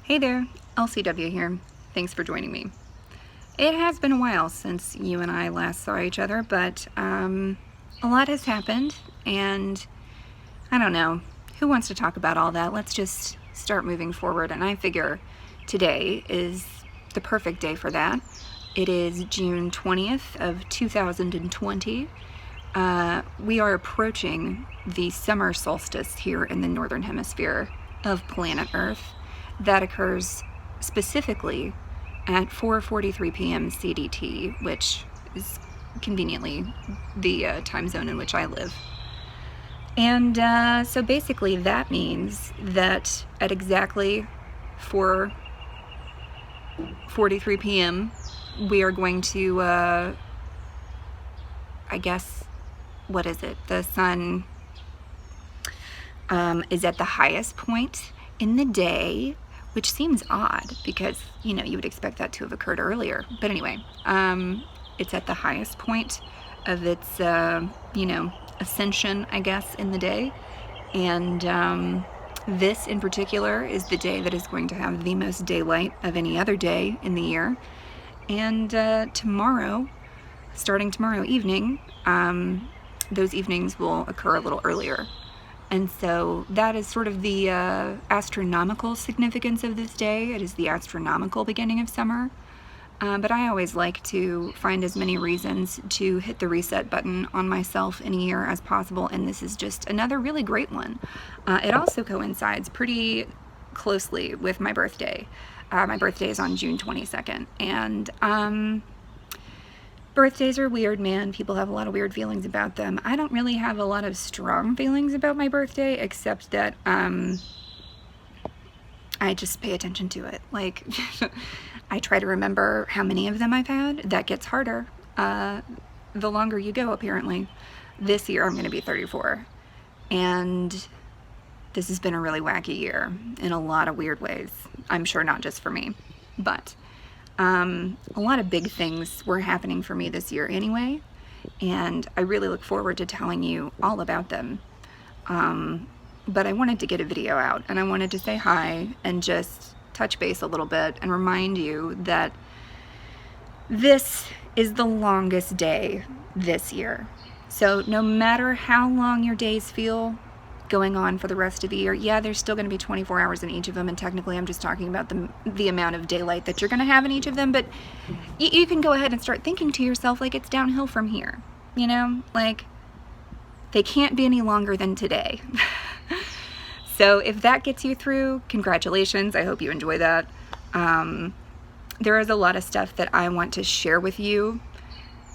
Hey there, LCW here. Thanks for joining me. It has been a while since you and I last saw each other, but a lot has happened, and I don't know, who wants to talk about all that? Let's just start moving forward, and I figure today is the perfect day for that. It is June 20th of 2020. We are approaching the summer solstice here in the northern hemisphere of planet Earth. That occurs specifically at 4:43 p.m. CDT, which is conveniently the time zone in which I live. And so basically that means that at exactly 4:43 p.m. we are going to, I guess, what is it? The sun is at the highest point in the day, which seems odd because, you know, you would expect that to have occurred earlier. But anyway, it's at the highest point of its, ascension, I guess, in the day. And this in particular is the day that is going to have the most daylight of any other day in the year. And tomorrow, starting tomorrow evening, those evenings will occur a little earlier. And so that is sort of the astronomical significance of this day. It is the astronomical beginning of summer. But I always like to find as many reasons to hit the reset button on myself in a year as possible, and this is just another really great one. It also coincides pretty closely with my birthday. My birthday is on June 22nd, and birthdays are weird, man. People have a lot of weird feelings about them. I don't really have a lot of strong feelings about my birthday, except that I just pay attention to it. Like, I try to remember how many of them I've had. That gets harder the longer you go, apparently. This year I'm going to be 34, and this has been a really wacky year in a lot of weird ways. I'm sure not just for me, but a lot of big things were happening for me this year anyway, and I really look forward to telling you all about them. But I wanted to get a video out, and I wanted to say hi and just touch base a little bit and remind you that this is the longest day this year. So no matter how long your days feel going on for the rest of the year, yeah, there's still going to be 24 hours in each of them, and technically I'm just talking about the amount of daylight that you're going to have in each of them, but you can go ahead and start thinking to yourself like it's downhill from here, you know, like they can't be any longer than today. So if that gets you through, congratulations. I hope you enjoy that. There is a lot of stuff that I want to share with you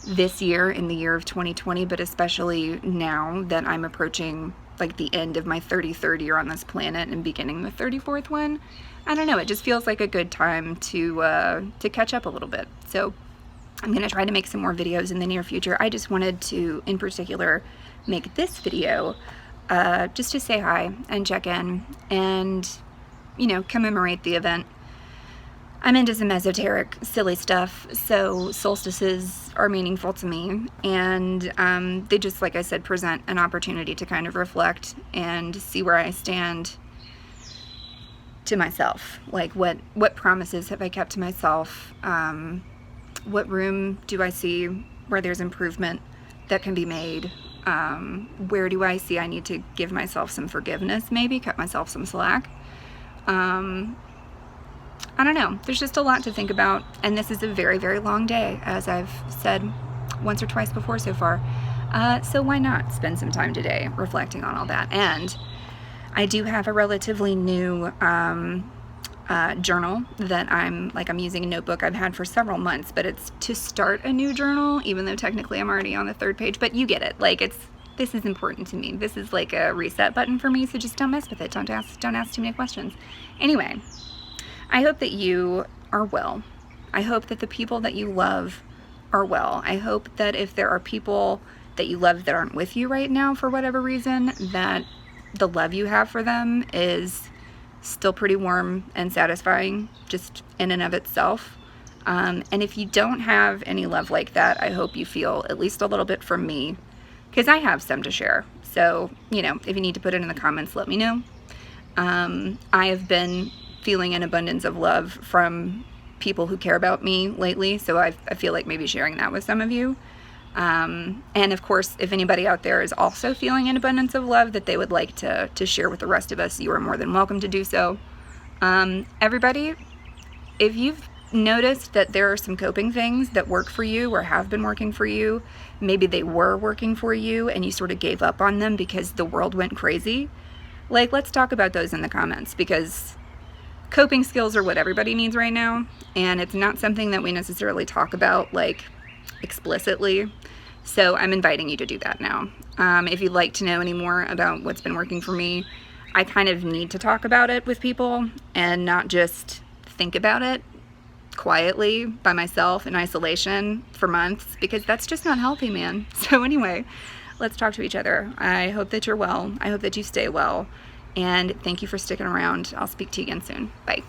this year, in the year of 2020, but especially now that I'm approaching like the end of my 33rd year on this planet and beginning the 34th one. I don't know, it just feels like a good time to catch up a little bit. So I'm going to try to make some more videos in the near future. I just wanted to, in particular, make this video just to say hi and check in and, you know, commemorate the event. I'm into some esoteric, silly stuff, so solstices are meaningful to me, and they just, like I said, present an opportunity to kind of reflect and see where I stand to myself. Like, what promises have I kept to myself? What room do I see where there's improvement that can be made? Where do I see I need to give myself some forgiveness, maybe cut myself some slack? I don't know, there's just a lot to think about, and this is a very, very long day, as I've said once or twice before so far. So why not spend some time today reflecting on all that? And I do have a relatively new journal that I'm using a notebook I've had for several months, but it's to start a new journal, even though technically I'm already on the 3rd page, but you get it. Like, this is important to me. This is like a reset button for me, so just don't mess with it. Don't ask too many questions. Anyway, I hope that you are well. I hope that the people that you love are well. I hope that if there are people that you love that aren't with you right now for whatever reason, that the love you have for them is still pretty warm and satisfying just in and of itself. And if you don't have any love like that, I hope you feel at least a little bit from me, because I have some to share. So, you know, if you need to put it in the comments, let me know. I have been feeling an abundance of love from people who care about me lately, so I feel like maybe sharing that with some of you. And of course, if anybody out there is also feeling an abundance of love that they would like to share with the rest of us, you are more than welcome to do so. Everybody, if you've noticed that there are some coping things that work for you or have been working for you, maybe they were working for you and you sort of gave up on them because the world went crazy, like, let's talk about those in the comments, because coping skills are what everybody needs right now, and it's not something that we necessarily talk about like explicitly. So I'm inviting you to do that now. If you'd like to know any more about what's been working for me, I kind of need to talk about it with people and not just think about it quietly by myself in isolation for months, because that's just not healthy, man. So anyway, let's talk to each other. I hope that you're well. I hope that you stay well. And thank you for sticking around. I'll speak to you again soon. Bye.